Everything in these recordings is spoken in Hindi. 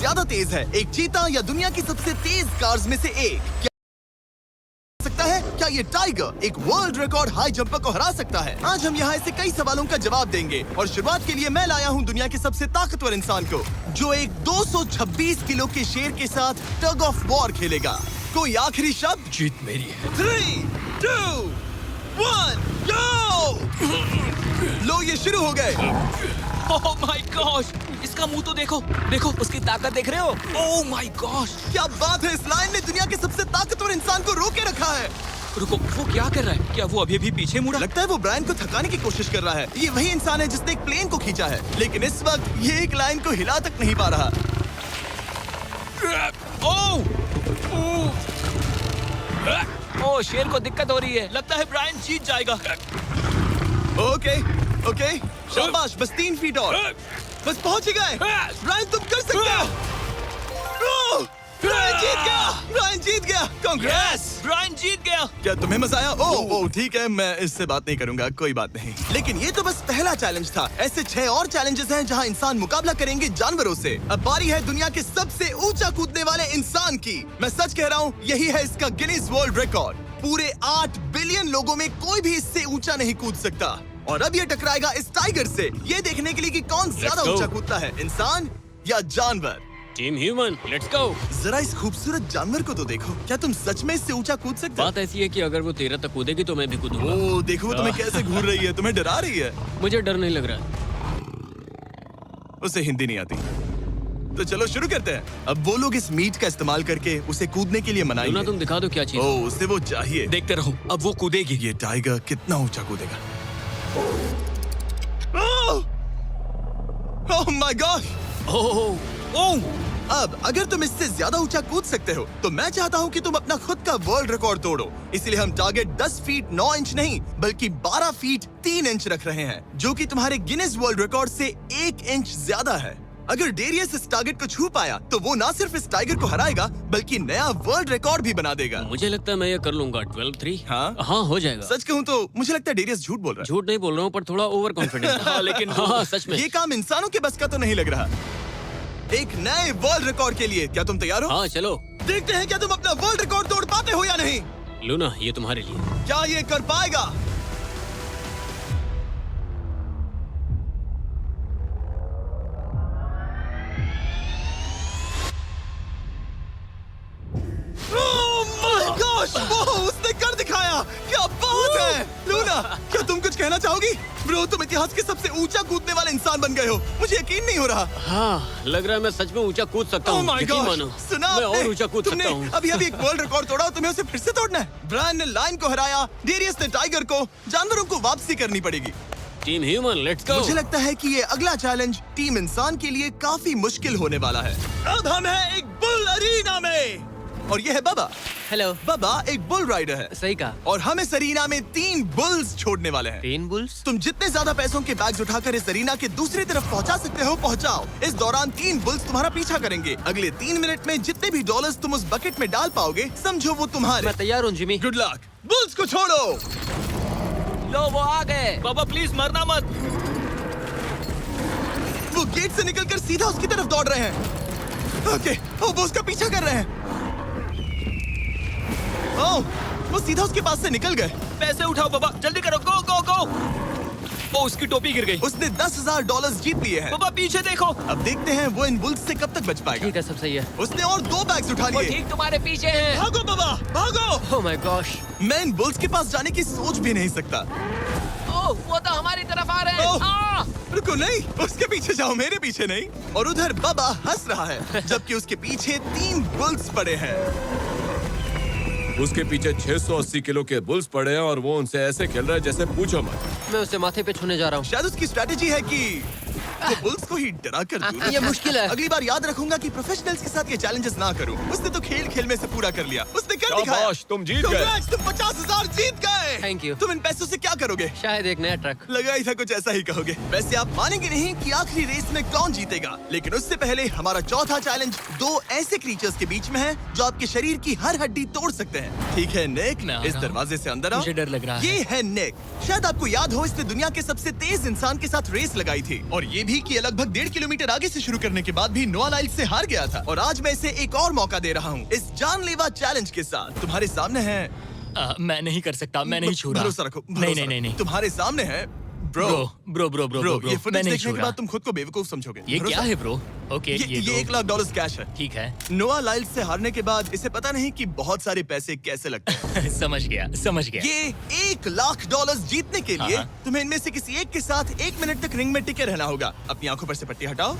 ज्यादा तेज है, एक चीता या दुनिया की सबसे तेज कार्स में से एक? क्या सकता है? क्या ये टाइगर एक वर्ल्ड रिकॉर्ड हाई जंपर को हरा सकता है? आज हम यहाँ ऐसे कई सवालों का जवाब देंगे और शुरुआत के लिए मैं लाया हूँ दुनिया के सबसे ताकतवर इंसान को, जो एक 226 किलो के शेर के साथ टग ऑफ वॉर खेलेगा। कोई आखिरी शब्द? जीत मेरी है। 3, 2, 1, go! लो ये शुरू हो गए। ओह माय गॉश, इसका मुंह तो देखो, देखो उसकी ताकत देख रहे हो? ओह माय गॉश, क्या बात है, इस लायन ने दुनिया के सबसे ताकतवर इंसान को रोके रखा है। रुको, वो क्या कर रहा है? क्या वो अभी भी पीछे मुड़ा? लगता है वो ब्रायन को थकाने की कोशिश कर रहा है। ये वही इंसान है जिसने एक प्लेन को खींचा है, लेकिन इस वक्त ये एक लायन को हिला तक नहीं पा रहा। ओह, शेर को दिक्कत हो रही है। लगता है ब्रायन जीत जाएगा। ओके, शाबाश, बस 3 फीट और। बस पहुंच ही गए। ब्रायन तुम कर सकते हो। ब्रायन जीत गया, ब्रायन जीत गया। कांग्रेस, ब्रायन जीत गया। क्या तुम्हें मजा आया? ओह ठीक है, मैं इससे बात नहीं करूंगा, कोई बात नहीं। लेकिन ये तो बस पहला चैलेंज था। ऐसे 6 और चैलेंजेस हैं जहां इंसान मुकाबला करेंगे जानवरों से। अब बारी है दुनिया के सबसे ऊंचा कूदने वाले इंसान की। मैं सच कह रहा हूँ, यही है इसका गिनीज वर्ल्ड रिकॉर्ड। पूरे 8 बिलियन लोगों में कोई भी इससे ऊंचा नहीं कूद सकता। और अब ये टकराएगा इस टाइगर से, ये देखने के लिए कि कौन ज्यादा ऊंचा कूदता है, इंसान या जानवर। Team human, let's go. जरा इस खूबसूरत जानवर को तो देखो। क्या तुम सच में इससे ऊंचा कूद सकते हो? बात ऐसी है कि अगर वो 13 तक कूदेगी तो मैं भी कूदूंगा। ओह देखो वो तुम्हें कैसे घूर रही है, तुम्हें डरा रही है। मुझे डर नहीं लग रहा। उसे हिंदी नहीं आती, तो चलो शुरू करते हैं। अब वो लोग इस मीट का इस्तेमाल करके उसे कूदने के लिए मनाएंगे। तुम दिखा दो क्या चीज। ओह उसे वो चाहिए। देखते रहो, अब वो कूदेगी। ये टाइगर कितना ऊंचा कूदेगा। Oh my God. ओह, अब अगर तुम इससे ज्यादा ऊंचा कूद सकते हो तो मैं चाहता हूँ कि तुम अपना खुद का वर्ल्ड रिकॉर्ड तोड़ो। इसलिए हम टारगेट 10 फीट 9 इंच नहीं बल्कि 12 फीट 3 इंच रख रहे हैं, जो कि तुम्हारे गिनीज वर्ल्ड रिकॉर्ड से 1 इंच ज्यादा है। अगर डेरियस इस टारगेट को छू पाया तो वो ना सिर्फ इस टाइगर को हराएगा बल्कि नया वर्ल्ड रिकॉर्ड भी बना देगा। मुझे लगता है मैं ये कर लूंगा। 12-3। हाँ हो जाएगा। सच कहूँ तो मुझे लगता है डेरियस झूठ बोल रहा झूठ नहीं बोल रहा हूँ, पर थोड़ा ओवर कॉन्फिडेंस। लेकिन हाँ सच में है। ये काम इंसानों के बस का तो नहीं लग रहा। एक नए वर्ल्ड रिकॉर्ड के लिए क्या तुम तैयार हो? हाँ चलो देखते हैं क्या तुम अपना वर्ल्ड रिकॉर्ड तोड़ पाते हो या नहीं। लूना, ये तुम्हारे लिए। क्या ये कर पाएगा? Oh my gosh! वो उसने कर दिखाया। क्या बात है लूना, क्या तुम कुछ कहना चाहोगी? ब्रो तुम इतिहास के सबसे ऊंचा कूदने वाले इंसान बन गए हो। मुझे यकीन नहीं हो रहा। हाँ लग रहा है मैं सच में ऊंचा कूद सकता हूँ। यकीन मानो, सुना मैं और ऊंचा कूद सकता हूँ। अभी एक वर्ल्ड रिकॉर्ड तोड़ा, तुम्हें उसे फिर से तोड़ना है। ब्रायन ने लायन को हराया, डेरियस ने टाइगर को। जानवरों को वापसी करनी पड़ेगी। Team human, let's go. मुझे लगता है कि ये अगला चैलेंज टीम इंसान के लिए काफी मुश्किल होने वाला है। अब हम हैं एक बुल अरीना में और ये है बबा। हेलो। बबा एक बुल राइडर है। सही कहा। और हम इस अरीना में 3 बुल्स छोड़ने वाले हैं। 3 बुल्स? तुम जितने ज्यादा पैसों के बैग्स उठाकर इस अरीना के दूसरी तरफ पहुंचा सकते हो पहुंचाओ। इस दौरान 3 बुल्स तुम्हारा पीछा करेंगे। अगले 3 मिनट में जितने भी डॉलर्स तुम उस बकेट में डाल पाओगे समझो वो तुम्हारे। मैं तैयार हूँ जिमी। Good luck. बुल्स को छोड़ो। लो वो आ गए। बाबा प्लीज मरना मत। वो गेट से निकलकर सीधा उसकी तरफ दौड़ रहे हैं। ओके, वो उसका पीछा कर रहे हैं। ओह, वो सीधा उसके पास से निकल गए। पैसे उठाओ बाबा, जल्दी करो, गो गो गो। ओ उसकी टोपी गिर गई। उसने $10,000 जीत लिए हैं। बाबा पीछे देखो। अब देखते हैं वो इन बुल्स से कब तक बच पाएगा। ठीक है, सब सही है। उसने और 2 बैग्स उठा वो लिए। ठीक तुम्हारे पीछे है। भागो बाबा, भागो। Oh my gosh. मैं इन बुल्स के पास जाने की सोच भी नहीं सकता। ओह वो तो हमारी तरफ आ रहे ओह। हैं। रुको, नहीं, उसके पीछे जाओ, मेरे पीछे नहीं। और उधर बाबा हंस रहा है जबकि उसके पीछे 3 बुल्स पड़े हैं। उसके पीछे 680 किलो के बुल्स पड़े हैं और वो उनसे ऐसे खेल रहा है जैसे पूछो मत। मैं उसे माथे पे छूने जा रहा हूँ। शायद उसकी स्ट्रेटेजी है कि वो बुल्स को ही डरा कर दूं। ये मुश्किल है। अगली बार याद रखूंगा कि प्रोफेशनल्स के साथ ये चैलेंजेस ना करूं। उसने तो खेल खेल में से पूरा कर लिया। उसने कर दिखाया। शाबाश, तुम जीत गए। Congrats, तुम 50,000 जीत गए। Thank you। तुम इन पैसों से क्या करोगे? शायद एक नया ट्रक। लगा ही था कुछ ऐसा ही कहोगे। वैसे आप मानेंगे नहीं कि आखिरी रेस में कौन जीतेगा, लेकिन उससे पहले हमारा चौथा चैलेंज 2 ऐसे क्रीचर्स के बीच में है जो आपके शरीर की हर हड्डी तोड़ सकते हैं। ठीक है निक, इस दरवाजे से अंदर आओ। मुझे डर लग रहा है। ये है निक। शायद आपको याद हो इसने दुनिया के सबसे तेज इंसान के साथ रेस लगाई थी और ये भी कि ये लगभग 1.5 किलोमीटर आगे से शुरू करने के बाद भी नोआ लाइल्स से हार गया था और आज मैं इसे एक और मौका दे रहा हूँ इस जानलेवा चैलेंज के साथ। तुम्हारे सामने है मैं नहीं कर सकता, मैं नहीं छू रहा। भरोसा रखो, नहीं भरोसा नहीं नहीं रखो। नहीं। तुम्हारे सामने है ब्रो ब्रो, ये मैं फुटेज नहीं देखने छू के रहा। बाद तुम खुद को बेवकूफ समझोगे। ये भरोसा- क्या है ब्रो? ओके, ये तो $1 लाख कैश है। ठीक है। नोआ लाइल्स से हारने के बाद इसे पता नहीं कि बहुत सारे पैसे कैसे लगते हैं। समझ गया। ये $1 लाख जीतने के लिए हाँ। तुम्हें इनमें से किसी एक के साथ 1 मिनट तक रिंग में टिके रहना होगा। अपनी आंखों पर से पट्टी हटाओ।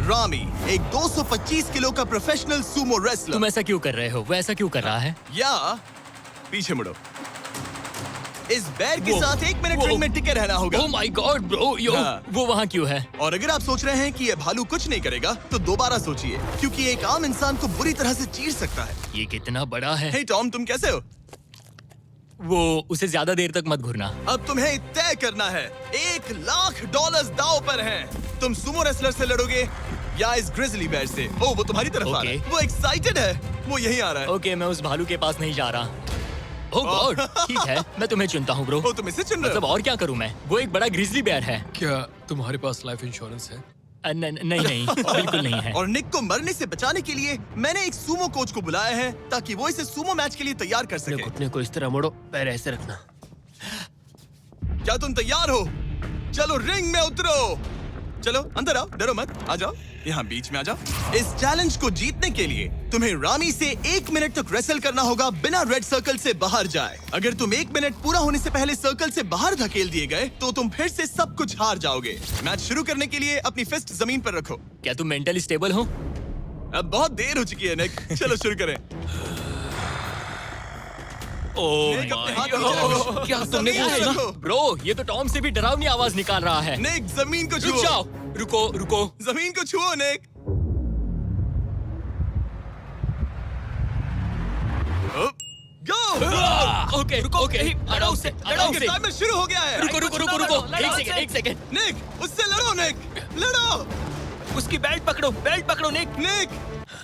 रामी एक 225 किलो का प्रोफेशनल सूमो रेसलर। तुम ऐसा क्यों कर रहे हो? वो ऐसा क्यों कर रहा है? या पीछे मुड़ो। इस बैर के वो- साथ 1 मिनट वो- रिंग में टिके रहना होगा। ओह माय गॉड ब्रो, यो हाँ। वो वहाँ क्यों है? और अगर आप सोच रहे हैं कि ये भालू कुछ नहीं करेगा तो दोबारा सोचिए, क्योंकि ये एक आम इंसान को बुरी तरह से चीर सकता है। ये कितना बड़ा है। हे टॉम, तुम कैसे हो? वो उसे ज्यादा देर तक मत घूरना। अब तुम्हें तय करना है। $1 लाख दांव पर हैं। तुम सुमो रेसलर से लड़ोगे या इस ग्रिजली बेयर से? ओह, वो तुम्हारी तरफ आ रहा है। ओके। वो एक्साइटेड है। वो यहीं आ रहा है। ओके, मैं उस भालू के पास नहीं जा रहा। ओह गॉड, ठीक है, मैं तुम्हें चुनता हूँ ब्रो। ओ, तुम इसे चुन रहे मतलब हो? और क्या करूँ मैं? वो एक बड़ा ग्रिजली बेयर है। क्या तुम्हारे पास लाइफ इंश्योरेंस है? नहीं, बिल्कुल नहीं है। और निक को मरने से बचाने के लिए मैंने एक सूमो कोच को बुलाया है ताकि वो इसे सूमो मैच के लिए तैयार कर अपने सके। घुटने को इस तरह मोड़ो, पैर ऐसे रखना। क्या तुम तैयार हो? चलो रिंग में उतरो। चलो अंदर आओ, डरो मत, आ जाओ, यहाँ बीच में आ जाओ। इस चैलेंज को जीतने के लिए तुम्हें रामी से 1 मिनट तक रेसल करना होगा बिना रेड सर्कल से बाहर जाए। अगर तुम 1 मिनट पूरा होने से पहले सर्कल से बाहर धकेल दिए गए तो तुम फिर से सब कुछ हार जाओगे। मैच शुरू करने के लिए अपनी फिस्ट जमीन पर रखो। क्या तुम मेंटली स्टेबल हो? अब बहुत देर हो चुकी है निक, चलो शुरू करें। ओह निक, अपने हाथ माय नीचे रखो। गॉड, क्या तुमने जमीन कहा पर है? रखो। ब्रो, ये तो टॉम से भी डरावनी आवाज निकाल रहा है। निक, जमीन को रुक छुओ। जाओ, रुको। जमीन को छुओ निक। गो। ओके, लड़ो उससे, टाइमर शुरू हो गया है। रुको, एक सेकंड। निक, उससे लड़ो निक, लड़ो। उसकी बेल्ट पकड़ो निक। निक,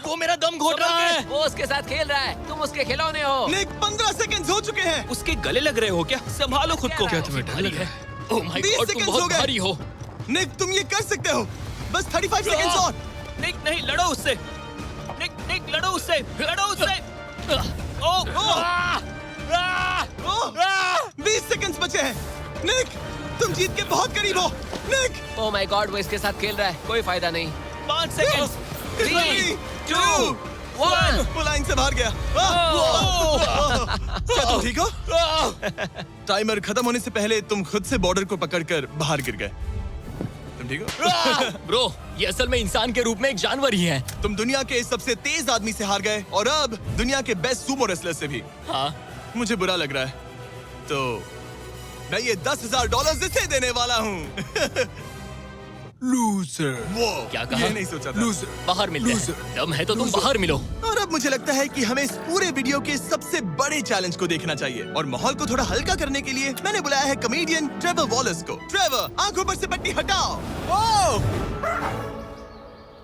वो मेरा दम घोट रहा है। वो उसके साथ खेल रहा है, तुम उसके खिलौने हो। निक 15 सेकंड्स हो चुके हैं। उसके गले लग रहे हो क्या? संभालो खुद को। क्या तुम्हें डर लग रहा है? ओह माय 20 गॉड, तुम सेकंड्स हो बहुत गए। भारी हो। निक, तुम ये कर सकते हो। बस 35 सेकंड्स और। निक, नहीं, लड़ो उससे। निक, लड़ो उससे। ओह, ओह, 20 सेकंड्स बचे हैं। निक, तुम जीत के बहुत करीब हो। निक, ओह माय गॉड, वो इसके साथ खेल रहा है, कोई फायदा नहीं। 5 सेकंड। 3, 2, 1 वो लाइन से बाहर गया। क्या तुम ठीक हो? टाइमर खत्म होने से पहले तुम खुद से बॉर्डर को पकड़कर बाहर गिर गए। तुम ठीक हो? ब्रो, ये असल में इंसान के रूप में एक जानवर ही है। तुम दुनिया के सबसे तेज आदमी से हार गए और अब दुनिया के बेस्ट सूमो रेसलर से भी। हाँ, मुझे बुरा लग रहा है, तो मैं ये $10,000 इसे देने वाला हूँ। लूजर। वो क्या कहा? ये नहीं सोचा था। लूजर। बाहर मिलते हैं। Loser. दम है तो तुम बाहर मिलो। और अब मुझे लगता है कि हमें इस पूरे वीडियो के सबसे बड़े चैलेंज को देखना चाहिए और माहौल को थोड़ा हल्का करने के लिए मैंने बुलाया है कॉमेडियन ट्रेवर वॉलस को। ट्रेवर, आंखों पर से पट्टी हटाओ। ओह!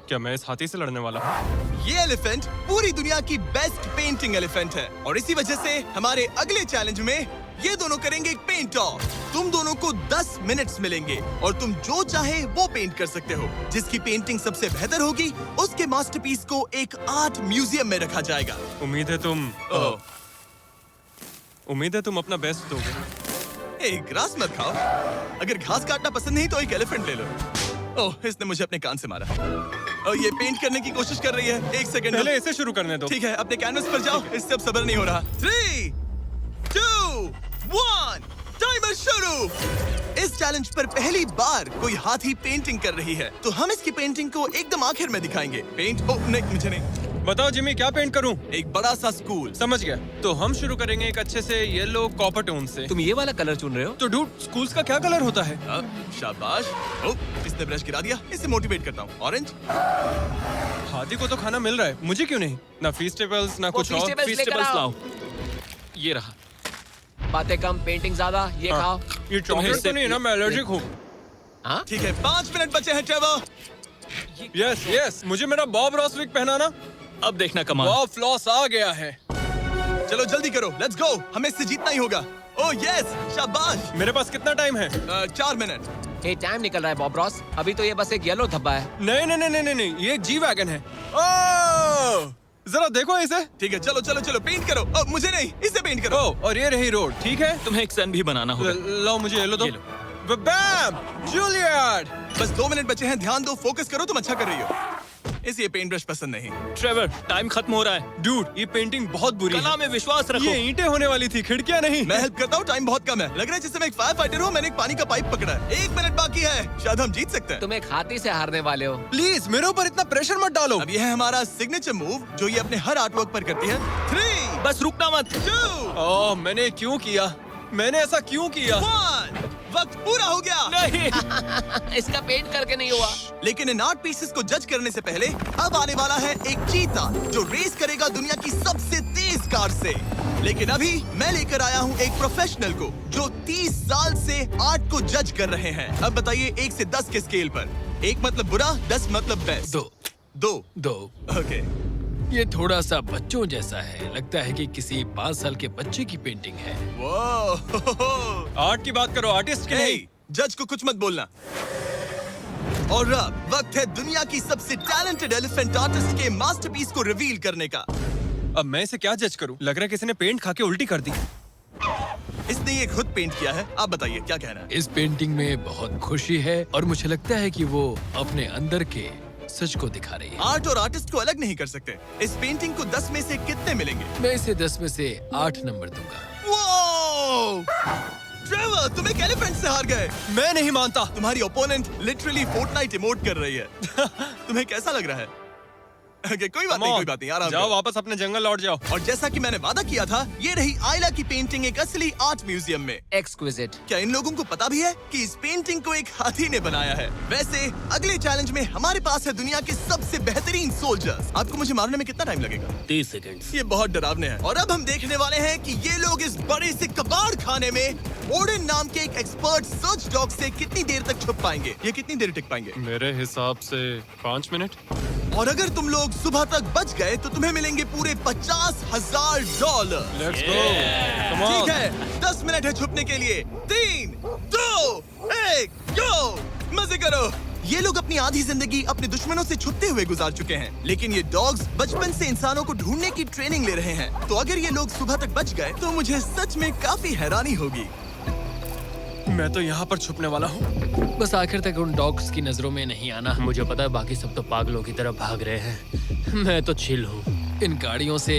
क्या मैं इस हाथी से लड़ने वाला हूँ? ये एलिफेंट पूरी दुनिया की बेस्ट पेंटिंग एलिफेंट है और इसी वजह से हमारे अगले चैलेंज में ये दोनों करेंगे एक पेंट ऑफ। तुम दोनों को 10 मिनट्स मिलेंगे और तुम जो चाहे वो पेंट कर सकते हो। जिसकी पेंटिंग सबसे बेहतर होगी उसके मास्टरपीस को एक आर्ट म्यूजियम में रखा जाएगा। उम्मीद है तुम ओह, अपना बेस्ट दोगे। ए, ग्रास मत खाओ। अगर घास काटना पसंद नहीं तो एक एलिफेंट ले लो। ओह, इसने मुझे अपने कान से मारा। और ये पेंट करने की कोशिश कर रही है। 1 सेकंड। पहले इसे शुरू करने दो। ठीक है, अपने कैनवस पर जाओ। इससे अब सब्र नहीं हो रहा। 3, 2, 1, टाइमर शुरू। इस चैलेंज पर पहली बार कोई हाथी पेंटिंग कर रही है, तो हम इसकी पेंटिंग को एकदम आखिर में दिखाएंगे। पेंट, ओह नहीं, मुझे नहीं। बताओ जिमी, क्या पेंट करूं? एक बड़ा सा स्कूल। समझ गया। तो हम शुरू करेंगे एक अच्छे से येलो कॉपर टोन से। तुम ये वाला कलर चुन रहे हो? तो डूड, स्कूल्स का क्या कलर होता है? शाबाश। ओह, इसने ब्रश गिरा दिया। इसे मोटिवेट करता हूँ। ऑरेंज। हाथी को तो खाना मिल रहा है, मुझे क्यों नहीं? ना feastables ना कुछ और। feastables लेकर आओ। लाओ। ये रहा। बातें कम, पेंटिंग ज्यादा। ये हाँ। खाओ। ये चॉकलेट तो नहीं है ना? मैं एलर्जिक हूँ। हाँ? ठीक है, 5 मिनट बचे हैं ट्रेवर। यस यस, मुझे मेरा बॉब रॉस विग पहनाना। अब देखना कमाल। बॉब फ्लॉस आ गया है। चलो जल्दी करो, लेट्स गो। हमें इससे जीतना ही होगा। ओह यस, शाबाश। मेरे पास कितना टाइम है? 4 मिनट। ये टाइम निकल रहा है बॉब रॉस। अभी तो ये बस एक येलो धब्बा है। नहीं नहीं नहीं नहीं नहीं, ये जी वैगन है। ओह, जरा देखो इसे। ठीक है, चलो चलो चलो, पेंट करो। मुझे नहीं, इसे पेंट करो। ओह, और ये रही रोड, ठीक है। तुम्हें एक सन भी बनाना होगा। लो मुझे येलो दो। ये लो। बैम, जूलियट। बस 2 मिनट बचे हैं, ध्यान दो, फोकस करो, तुम अच्छा कर रही हो। इसे पेंट ब्रश पसंद नहीं। ट्रेवर, टाइम खत्म हो रहा है। डूड, ये पेंटिंग बहुत बुरी कला है। में विश्वास रखो। ये ईंटें होने वाली थी, खिड़कियां नहीं। मैं हेल्प करता हूँ, टाइम बहुत कम है। लग रहा है जैसे मैं एक फायर फाइटर हूँ, मैंने एक पानी का पाइप पकड़ा है। 1 मिनट बाकी है, शायद हम जीत सकते हैं। तुम एक हाथी से हारने वाले हो। प्लीज मेरे ऊपर इतना प्रेशर मत डालो। अब ये है हमारा सिग्नेचर मूव, जो ये अपने हर आर्टवर्क पर करती है। 3, बस रुकना मत। 2, ओह, मैंने क्यों किया? मैंने ऐसा क्यों किया? 1, वक्त पूरा हो गया। नहीं। इसका पेंट करके नहीं हुआ। लेकिन इन आर्ट पीसेस को जज करने से पहले अब आने वाला है एक चीता जो रेस करेगा दुनिया की सबसे तेज कार से। लेकिन अभी मैं लेकर आया हूँ एक प्रोफेशनल को जो 30 साल से आर्ट को जज कर रहे हैं। अब बताइए 1 से 10 के स्केल पर। 1 मतलब बुरा, 10 मतलब बेस्ट। 2 ओके। ये थोड़ा सा बच्चों जैसा है। लगता है कि किसी 5 साल के बच्चे की पेंटिंग है। वो आर्ट की बात करो, आर्टिस्ट की नहीं। जज को कुछ मत बोलना। और अब वक्त है दुनिया की सबसे टैलेंटेड एलिफेंट आर्टिस्ट के मास्टरपीस को रिवील करने का। अब मैं इसे क्या जज करूं? लग रहा है किसी ने पेंट खा के उल्टी कर दी। इसने ये खुद पेंट किया है। आप बताइए क्या कहना है? इस पेंटिंग में बहुत खुशी है और मुझे लगता है कि वो अपने अंदर के सच को दिखा रही है। आर्ट और आर्टिस्ट को अलग नहीं कर सकते। इस पेंटिंग को 10 में से कितने मिलेंगे? मैं इसे 10 में से 8 नंबर दूंगा। वो ट्रेवर, तुम एक एलिफेंट से हार गए। मैं नहीं मानता। तुम्हारी ओपोनेंट लिटरली फोर्टनाइट इमोट कर रही है। तुम्हें कैसा लग रहा है? Okay, कोई बात नहीं, आराम जाओ, करो। वापस अपने जंगल लौट जाओ। और जैसा कि मैंने वादा किया था, ये रही आयला की पेंटिंग एक असली आर्ट म्यूजियम में। एक्सक्विजिट। क्या इन लोगों को पता भी है कि इस पेंटिंग को एक हाथी ने बनाया है? वैसे अगले चैलेंज में हमारे पास है दुनिया के सबसे बेहतरीन सोल्जर्स। आपको मुझे मारने में कितना टाइम लगेगा? 30 सेकंड। ये बहुत डरावने हैं। और अब हम देखने वाले हैं कि ये लोग इस बड़े से कबाड़ खाने में ओडिन नाम के एक एक्सपर्ट सर्च डॉग से कितनी देर तक छुप पाएंगे। ये कितनी देर टिक पाएंगे? मेरे हिसाब से 5 मिनट। और अगर तुम लोग सुबह तक बच गए तो तुम्हें मिलेंगे पूरे $50,000। Let's go, come on. ठीक है, 10 मिनट है छुपने के लिए। 3, 2, 1, गो! मजे करो। ये लोग अपनी आधी जिंदगी अपने दुश्मनों से छुपते हुए गुजार चुके हैं, लेकिन ये डॉग्स बचपन से इंसानों को ढूंढने की ट्रेनिंग ले रहे हैं। तो अगर ये लोग सुबह तक बच गए तो मुझे सच में काफी हैरानी होगी। मैं तो यहाँ पर छुपने वाला हूँ। बस आखिर तक उन डॉग्स की नजरों में नहीं आना। मुझे पता है बाकी सब तो पागलों की तरह भाग रहे हैं। मैं तो चिल हूँ। इन गाड़ियों से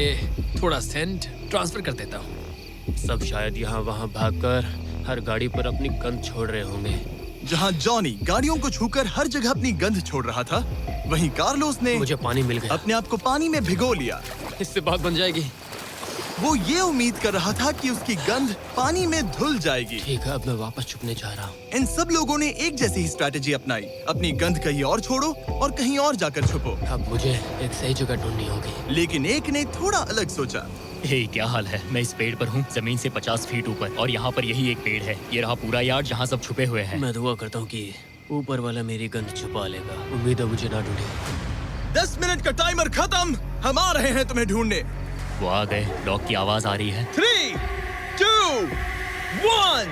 थोड़ा सेंट ट्रांसफर कर देता हूँ। सब शायद यहाँ वहाँ भागकर हर गाड़ी पर अपनी गंध छोड़ रहे होंगे। जहाँ जॉनी गाड़ियों को छूकर हर जगह अपनी गंध छोड़ रहा था, वहीं कार्लोस ने मुझे पानी मिल गया। अपने आप को पानी में भिगो लिया। इससे बात बन जाएगी। वो ये उम्मीद कर रहा था कि उसकी गंध पानी में धुल जाएगी। ठीक है, अब मैं वापस छुपने जा रहा हूँ। इन सब लोगों ने एक जैसी ही स्ट्रैटेजी अपनाई। अपनी गंध कहीं और छोड़ो और कहीं और जाकर छुपो। अब मुझे एक सही जगह ढूंढनी होगी। लेकिन एक ने थोड़ा अलग सोचा। हे, क्या हाल है? मैं इस पेड़ पर हूँ, जमीन से 50 फीट ऊपर, और यहाँ पर यही एक पेड़ है। ये रहा पूरा यार्ड जहाँ सब छुपे हुए हैं। मैं दुआ करता हूँ कि ऊपर वाला मेरी गंध छुपा लेगा। उम्मीद है मुझे ना ढूंढे। 10 मिनट का टाइमर खत्म। हम आ रहे हैं तुम्हें ढूंढने। वो आ गए। डॉग की आवाज आ रही है। 3, 2, 1,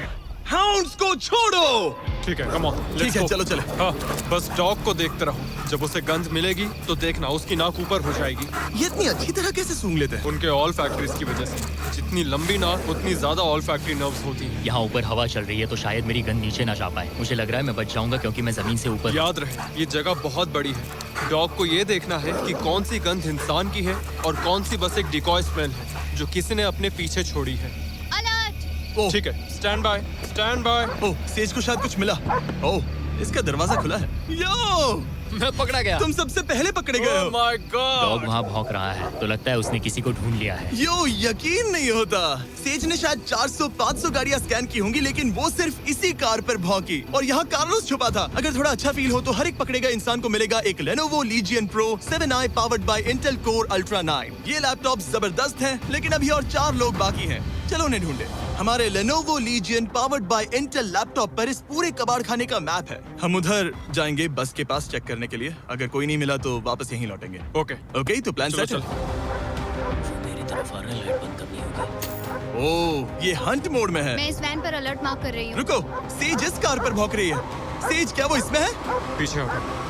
हाउंड्स को छोड़ो। ठीक है, कम ऑन। ठीक है, चलो चले। हाँ, बस डॉग को देखते रहो। जब उसे गंध मिलेगी तो देखना उसकी नाक ऊपर हो जाएगी। ये इतनी अच्छी तरह कैसे सूंघ लेते हैं? उनके ऑल फैक्ट्रीज की वजह से। जितनी लंबी नाक उतनी ज्यादा ऑल फैक्ट्री नर्व्स होती हैं। यहाँ ऊपर हवा चल रही है तो शायद मेरी गंध नीचे ना जा पाए। मुझे लग रहा है मैं बच जाऊंगा क्योंकि मैं जमीन से ऊपर। याद रहे, ये जगह बहुत बड़ी है। डॉग को ये देखना है कि कौन सी गंध इंसान की है और कौन सी बस एक डिकॉय स्मेल है जो किसी ने अपने पीछे छोड़ी है। ओह, ठीक है, stand by, stand by. Oh, says को शायद कुछ मिला। ओह, इसका दरवाजा खुला है। यो, मैं पकड़ा गया। तुम सबसे पहले पकड़े गए हो। My dog God. वहाँ भौंक रहा है तो लगता है उसने किसी को ढूंढ लिया है। यो, यकीन नहीं होता। सेज ने शायद 400-500 गाड़ियां स्कैन की होंगी, लेकिन वो सिर्फ इसी कार पर भौंकी। और यहाँ कार्लोस छुपा था। अगर थोड़ा अच्छा फील हो तो हर एक पकड़े गए इंसान को मिलेगा एक Lenovo Legion Pro 7i powered by Intel Core Ultra 9। ये लैपटॉप जबरदस्त हैं, लेकिन अभी और 4 लोग बाकी हैं। चलो उन्हें ढूंढे। हमारे Lenovo Legion powered by Intel laptop पर इस पूरे कबाड़ खाने का मैप है। हम उधर जाएंगे बस के पास चेक करने के लिए। अगर कोई नहीं मिला तो वापस यहीं लौटेंगे। ओके, ओके, तो प्लान चलो सेट है। चलो। मेरी तरफ आ रहा है, लाइट बंद करनी होगी। ओह, ये हंट मोड में है। मैं इस वैन पर अलर्ट मार्क कर रही हूँ। रुको, सेज इस कार पर भौंक रही है। सेज क्या वो इसमें है? पीछे हटो।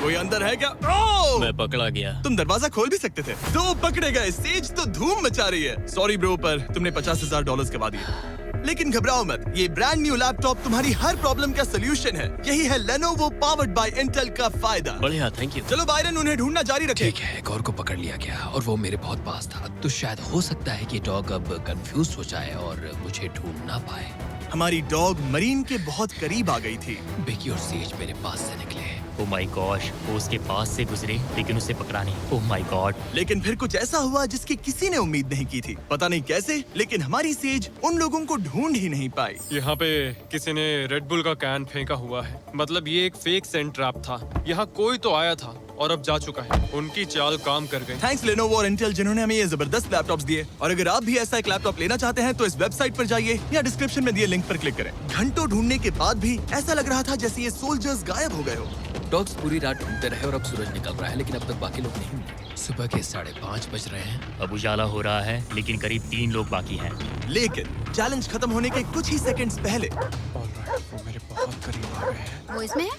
कोई अंदर है क्या? ओह! मैं पकड़ा गया। तुम दरवाजा खोल भी सकते थे। दो पकड़े गए। सेज तो धूम मचा रही है। सॉरी ब्रो, पर तुमने $50,000 गवा दिए। लेकिन घबराओ मत, ये ब्रांड न्यू लैपटॉप तुम्हारी हर प्रॉब्लम का सोल्यूशन है। यही है Lenovo पावर्ड बाय इंटेल का फायदा। बढ़िया, थैंक यू। चलो बायरन, उन्हें ढूंढना जारी रखें। ठीक है, एक और को पकड़ लिया गया और वो मेरे बहुत पास था। तो शायद हो सकता है कि डॉग अब कंफ्यूज हो जाए और मुझे ढूंढ ना पाए। हमारी डॉग मरीन के बहुत करीब आ गई थी। बेकी और सेज मेरे पास से निकले। ओह माय गॉश, वो उसके पास से गुजरे लेकिन उसे पकड़ा नहीं। Oh my God. लेकिन फिर कुछ ऐसा हुआ जिसकी किसी ने उम्मीद नहीं की थी। पता नहीं कैसे, लेकिन हमारी सेज उन लोगों को ढूंढ ही नहीं पाई। यहाँ पे किसी ने रेड बुल का कैन फेंका हुआ है। मतलब ये एक फेक सेंट ट्रैप था। यहाँ कोई तो आया था और अब जा चुका है। उनकी चाल काम कर गई। थैंक्स Lenovo और इंटेल जिन्होंने हमें ये जबरदस्त लैपटॉप्स दिए। और अगर आप भी ऐसा एक लैपटॉप लेना चाहते हैं तो इस वेबसाइट पर जाइए या डिस्क्रिप्शन में दिए लिंक पर क्लिक करें। घंटों ढूंढने के बाद भी ऐसा लग रहा था जैसे ये सोल्जर्स गायब हो गए हो। डॉग्स पूरी रात ढूंढते रहे और अब सूरज निकल रहा है, लेकिन अब तक बाकी लोग नहीं मिले। सुबह के 5:30 बज रहे हैं। अब उजाला हो रहा है लेकिन करीब 3 लोग बाकी हैं। लेकिन चैलेंज खत्म होने के कुछ ही सेकंड्स पहले वो मेरे बहुत करीब आ गए हैं। वो इसमें है?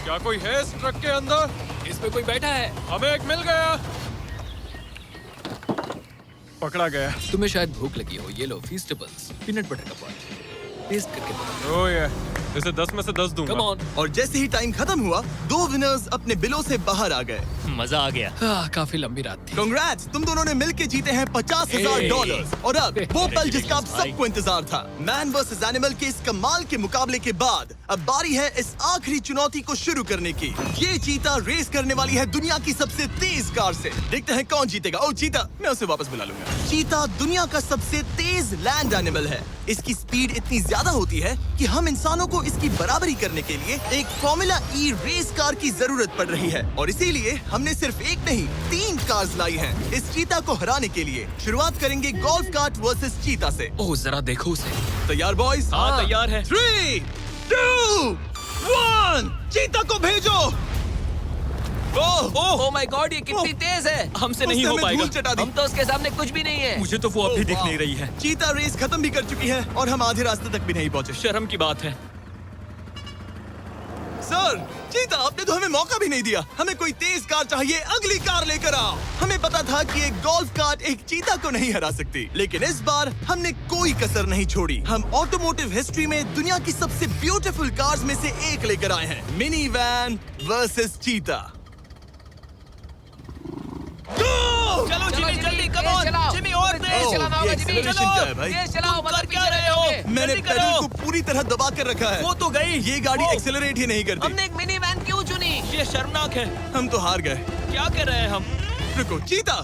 क्या कोई है इस ट्रक के अंदर? इसमें कोई बैठा है। हमें एक मिल गया। पकड़ा गया। तुम्हें शायद भूख लगी हो। ये लो फीस्टेबल्स, पीनट बटर का पॉट। टेस्ट करके बताओ। ओह ये, इसे 10 में से 10 दूंगा। Come on. और जैसे ही टाइम खत्म हुआ, 2 विनर्स अपने बिलों से बाहर आ गए। मजा आ गया। काफी लंबी रात थी। कांग्रेट्स, तुम दोनों ने मिलके जीते हैं $50,000। और अब वो पल जिसका आप सबको इंतजार था, मैन वर्सेस एनिमल के इस कमाल के मुकाबले के बाद अब बारी है इस आखिरी चुनौती को शुरू करने की। ये चीता रेस करने वाली है दुनिया की सबसे तेज कार से। देखते हैं कौन जीतेगा। ओ चीता, मैं उसे वापस बुला लूंगा। चीता दुनिया का सबसे तेज लैंड एनिमल है। इसकी स्पीड इतनी ज्यादा होती है कि हम इंसानों को इसकी बराबरी करने के लिए एक फॉर्मूला ई रेस कार की जरूरत पड़ रही है। और इसीलिए हमने सिर्फ एक नहीं 3 कार्स लाई हैं। इस चीता को हराने के लिए शुरुआत करेंगे गोल्फ कार्ट वर्सेस चीता से। ओह जरा देखो उसे। तैयार बॉयज? हाँ, तैयार है। 3, 2, 1, चीता को भेजो। ओह माय गॉड, ये कितनी तेज है। हमसे नहीं हो उसने हमें पाएगा। धूल चटा दी। हम तो उसके सामने कुछ भी नहीं है। मुझे तो वो अभी ओह, दिख वाह। नहीं रही है। चीता रेस खत्म भी कर चुकी है और हम आधे रास्ते तक भी नहीं पहुंचे। शर्म की बात है। सर, चीता, आपने तो हमें मौका भी नहीं दिया। हमें कोई तेज कार चाहिए, अगली कार लेकर आओ। हमें पता था कि एक गोल्फ कार्ट एक चीता को नहीं हरा सकती, लेकिन इस बार हमने कोई कसर नहीं छोड़ी। हम ऑटोमोटिव हिस्ट्री में दुनिया की सबसे ब्यूटीफुल कार्स में से एक लेकर आए हैं। मिनी वैन वर्सेस चीता। चलो जिमी, जल्दी, कम ऑन। जिमी, और तेज ओह, चलाना ये होगा जिमी। acceleration चलो, क्या है भाई? तेज चलाओ, तुम कर मतलब क्या पीछे रहे हो? रहोगे। मैंने जल्दी पेडल करो। को पूरी तरह दबा कर रखा है। वो तो गई। ये गाड़ी ओह, एक्सेलरेट ही नहीं करती। हमने एक मिनी वैन क्यों चुनी? ये शर्मनाक है। हम तो हार गए। क्या कर रहे हैं हम? रुको, चीता,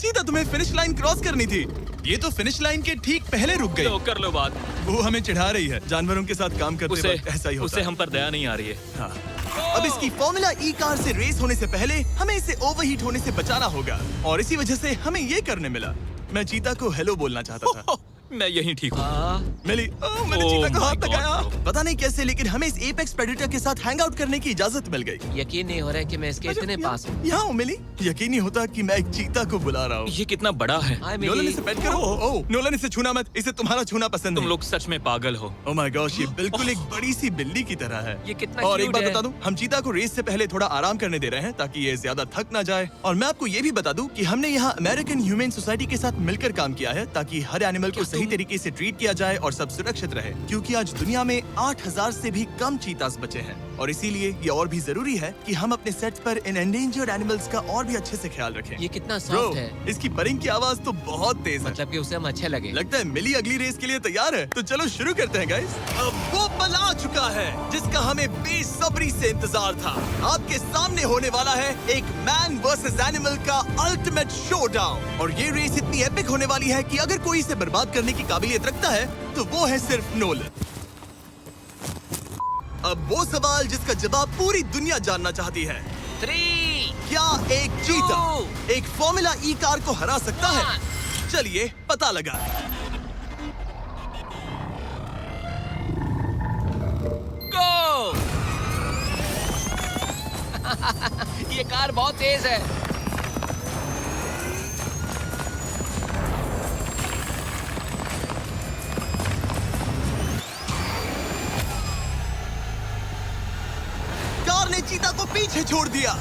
चीता, तुम्हें फिनिश लाइन क्रॉस करनी थी। ये तो फिनिश लाइन के ठीक पहले रुक लो, गई। कर लो बात। वो हमें चिढ़ा रही है। जानवरों के साथ काम करते उसे वक्त ऐसा ही होता उसे है। हम पर दया नहीं आ रही है। हाँ। अब इसकी फॉर्मूला ई कार से रेस होने से पहले हमें इसे ओवरहीट होने से बचाना होगा, और इसी वजह से हमें ये करने मिला। मैं चीता को हेलो बोलना चाहता था। मैं यहीं ठीक हूँ। मिली। मैंने Oh चीता को my हाथ God, लगाया। bro. पता नहीं कैसे, लेकिन हमें इस एपेक्स प्रेडेटर के साथ हैंग आउट करने की इजाजत मिल गई। यकीन नहीं हो रहा है कि मैं इसके इतने पास हूँ। यहाँ हूँ मिली। यकीन नहीं होता कि मैं एक चीता को बुला रहा हूँ। ये कितना बड़ा है। हाय नोलन, मिली। इसे पेट करो। ओह, नोलन, इसे छूना मत। इसे तुम्हारा छूना पसंद तुम नहीं। लोग सच में पागल हो। ओह माय गॉश, ये बिल्कुल एक बड़ी सी बिल्ली की तरह है। ये कितना और एक cute बात है। बता दूं, हम चीता को रेस से पहले थोड़ा आराम करने दे रहे हैं ताकि ये ज्यादा थक ना जाए। और मैं आपको ये भी बता दूं कि हमने यहाँ अमेरिकन ह्यूमन सोसाइटी के साथ मिलकर काम किया है ताकि हर एनिमल को सही तरीके से ट्रीट किया जाए और सब सुरक्षित रहे, क्योंकि आज दुनिया में 8,000 से भी कम चीतास बचे हैं। और इसीलिए ये और भी जरूरी है कि हम अपने सेट्स पर इन एंडेंजर्ड एनिमल्स का और भी अच्छे से ख्याल रखें। ये कितना ब्रो, सॉफ्ट है। इसकी परिंग की आवाज तो बहुत तेज है। मतलब कि उसे हम अच्छे लगे। लगता है मिली अगली रेस के लिए तैयार है। तो चलो शुरू करते हैं गाइस। अब वो पल आ चुका है जिसका हमें बेसब्री से इंतजार था। आपके सामने होने वाला है एक मैन वर्सेस एनिमल का अल्टीमेट शोडाउन। और ये रेस इतनी एपिक होने वाली है कि अगर कोई इसे बर्बाद करने की काबिलियत रखता है तो वो है सिर्फ नोलन। अब वो सवाल जिसका जवाब पूरी दुनिया जानना चाहती है, 3, क्या एक चीता एक फॉर्मूला ई कार को हरा सकता है? चलिए पता लगा। गो। ये कार बहुत तेज है। हमने चीता को पीछे छोड़ दिया।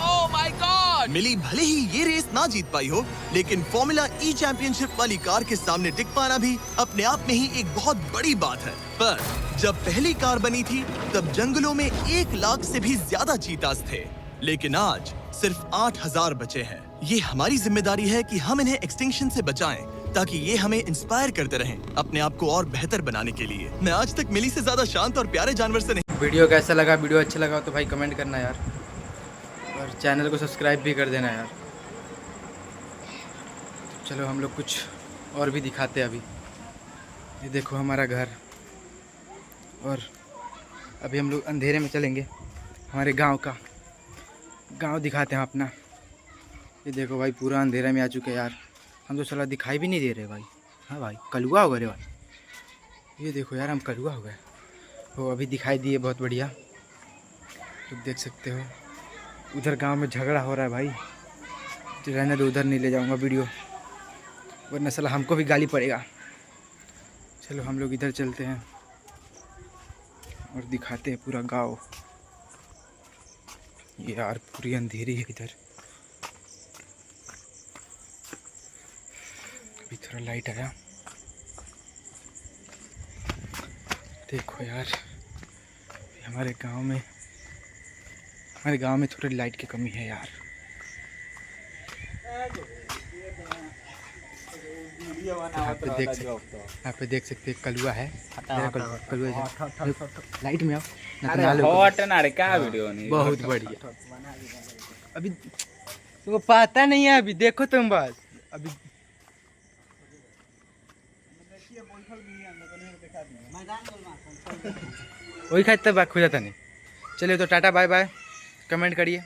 Oh my God! मिली भले ही ये रेस ना जीत पाई हो, लेकिन फॉर्मूला ई चैंपियनशिप वाली कार के सामने टिक पाना भी अपने आप में ही एक बहुत बड़ी बात है। पर जब पहली कार बनी थी तब जंगलों में 1 लाख से भी ज्यादा चीतास थे, लेकिन आज सिर्फ 8000 बचे हैं। ये हमारी जिम्मेदारी है कि हम इन्हें एक्सटिंक्शन से बचाएं, ताकि ये हमें इंस्पायर करते रहें अपने आप को और बेहतर बनाने के लिए। मैं आज तक मिली से ज्यादा शांत और प्यारे जानवर से नहीं। वीडियो कैसा लगा? वीडियो अच्छा लगा तो भाई कमेंट करना यार, और चैनल को सब्सक्राइब भी कर देना यार। तो चलो हम लोग कुछ और भी दिखाते हैं। अभी ये देखो हमारा घर, और अभी हम लोग अंधेरे में चलेंगे हमारे गांव का। गांव दिखाते हैं अपना। ये देखो भाई पूरा अंधेरा में आ चुके हैं यार, हम तो साला दिखाई भी नहीं दे रहे भाई। हाँ भाई कलुआ हो गए रे भाई। ये देखो यार हम कलुआ हो गए। वो अभी दिखाई दिए बहुत बढ़िया, तो देख सकते हो। उधर गांव में झगड़ा हो रहा है भाई, तो रहने दो, उधर नहीं ले जाऊंगा वीडियो, वरना साला हमको भी गाली पड़ेगा। चलो हम लोग इधर चलते हैं और दिखाते हैं पूरा गांव। ये यार पूरी अंधेरी है इधर। अभी थोड़ा लाइट आया, देखो यार हमारे गांव में थोड़ी लाइट की कमी है यार। यहाँ पे देख सकते हैं कलुआ है। कलुआ लाइट में आओ ना, वीडियो नहीं बहुत बढ़िया। अभी तुमको पता नहीं है, अभी देखो तुम बस। अभी वही खाते बात हो जाता नहीं। चलिए तो टाटा बाय बाय, कमेंट करिए।